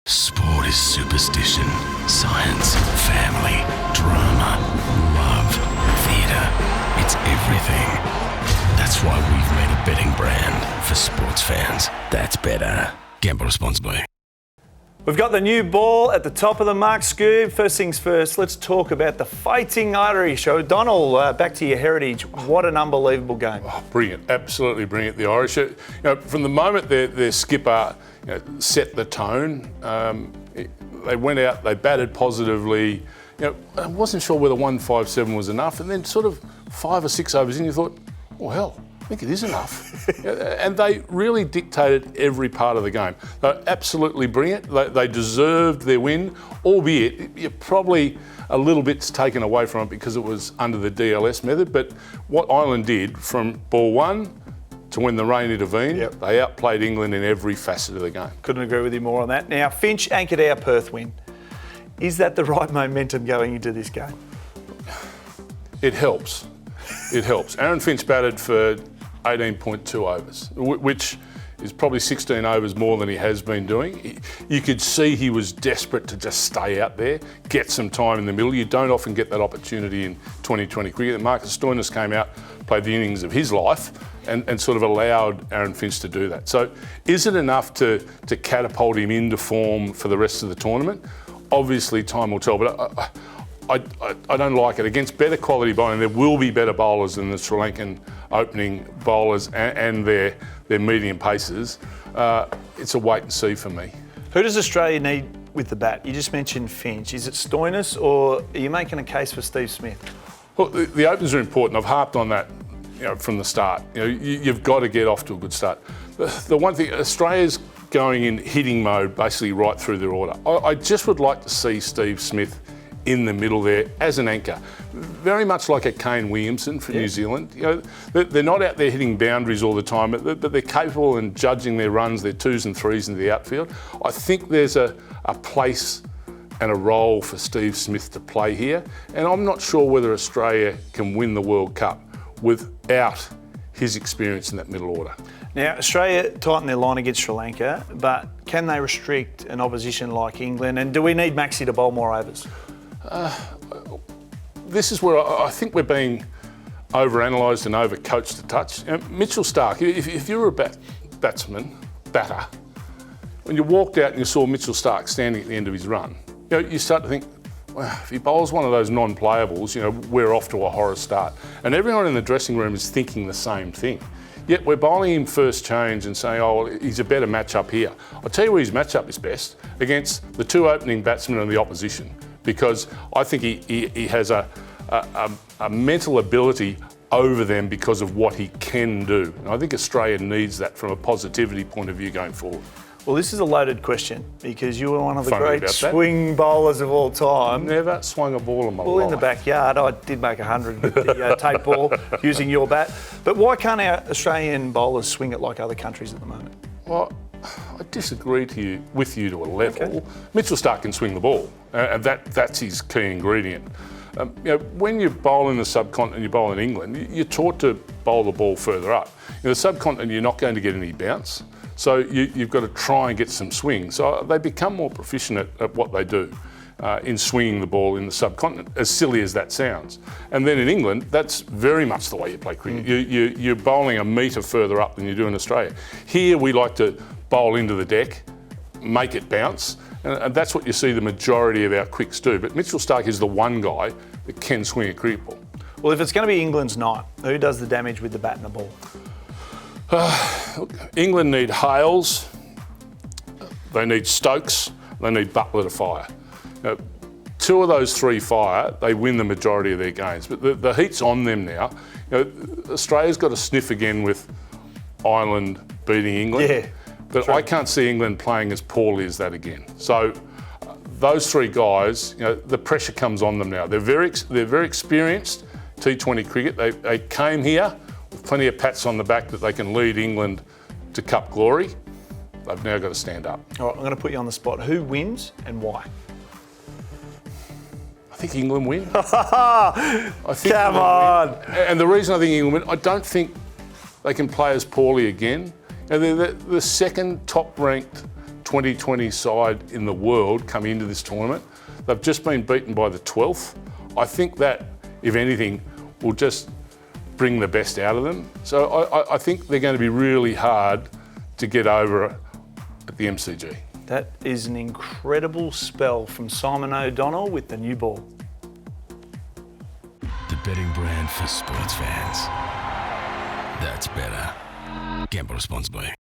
Sport is superstition, science, family, drama, love, theatre. It's everything. That's why we've made a betting brand for sports fans. That's betr. Gamble responsibly. We've got the new ball at the top of the mark, Scoob. First things first, let's talk about the Fighting Irish. O'Donnell, back to your heritage. What an unbelievable game. Oh, brilliant, absolutely brilliant. The Irish, from the moment their skipper set the tone, they went out, they batted positively. I wasn't sure whether 157 was enough, and then sort of 5 or 6 overs in, you thought, well, hell, I think it is enough. And they really dictated every part of the game. They're absolutely brilliant. They deserved their win, albeit you're probably a little bit taken away from it because it was under the DLS method. But what Ireland did from ball one to when the rain intervened, they outplayed England in every facet of the game. Couldn't agree with you more on that. Now, Finch anchored our Perth win. Is that the right momentum going into this game? It helps. It helps. Aaron Finch batted for 18.2 overs, which is probably 16 overs more than he has been doing. You could see he was desperate to just stay out there, get some time in the middle. You don't often get that opportunity in 2020 cricket. Marcus Stoinis came out, played the innings of his life, and sort of allowed Aaron Finch to do that. So is it enough to catapult him into form for the rest of the tournament? Obviously, time will tell, but I don't like it. Against better quality bowling, there will be better bowlers than the Sri Lankan opening bowlers and their medium pacers. It's a wait and see for me. Who does Australia need with the bat? You just mentioned Finch. Is it Stoinis, or are you making a case for Steve Smith? Well, the openers are important. I've harped on that from the start. You've got to get off to a good start. The one thing, Australia's going in hitting mode basically right through their order. I just would like to see Steve Smith in the middle there as an anchor, very much like a Kane Williamson for New Zealand. They're not out there hitting boundaries all the time, but they're capable in judging their runs, their 2s and 3s into the outfield. I think there's a place and a role for Steve Smith to play here, and I'm not sure whether Australia can win the World Cup without his experience in that middle order. Now, Australia tightened their line against Sri Lanka, but can they restrict an opposition like England, and do we need Maxi to bowl more overs? This is where I think we're being over-analysed and over-coached a touch. Mitchell Starc, if you were a batter, when you walked out and you saw Mitchell Starc standing at the end of his run, you start to think, well, if he bowls one of those non-playables, we're off to a horror start. And everyone in the dressing room is thinking the same thing. Yet we're bowling him first change and saying, oh, well, he's a better matchup here. I'll tell you where his matchup is best, against the 2 opening batsmen of the opposition, because I think he has a mental ability over them because of what he can do. And I think Australia needs that from a positivity point of view going forward. Well, this is a loaded question because you were one of the great swing bowlers of all time. Never swung a ball in my life. Well, in the backyard, I did make 100 with the tape ball using your bat. But why can't our Australian bowlers swing it like other countries at the moment? Well, I disagree with you to a level. Okay. Mitchell Starc can swing the ball, and that's his key ingredient. When you bowl in the subcontinent, you bowl in England, you're taught to bowl the ball further up. In the subcontinent, you're not going to get any bounce. So you've got to try and get some swing. So they become more proficient at what they do in swinging the ball in the subcontinent, as silly as that sounds. And then in England, that's very much the way you play cricket. You're bowling a metre further up than you do in Australia. Here we like to bowl into the deck, make it bounce, and that's what you see the majority of our quicks do. But Mitchell Starc is the one guy that can swing a cricket ball. Well, if it's going to be England's night, who does the damage with the bat and the ball? England need Hales, they need Stokes, they need Butler to fire. 2 of those 3 fire, they win the majority of their games. But the heat's on them now. Australia's got to sniff again with Ireland beating England. Yeah, but true. I can't see England playing as poorly as that again. So those 3 guys, the pressure comes on them now. They're very experienced T20 cricket. They came here with plenty of pats on the back that they can lead England to Cup glory. They've now got to stand up. All right, I'm going to put you on the spot. Who wins and why? I think England win. Come on. And the reason I think England win, I don't think they can play as poorly again. They're the second top-ranked 2020 side in the world coming into this tournament. They've just been beaten by the 12th. I think that, if anything, will just bring the best out of them. So I think they're going to be really hard to get over at the MCG. That is an incredible spell from Simon O'Donnell with the new ball. The betting brand for sports fans. That's better. Gamble responsibly.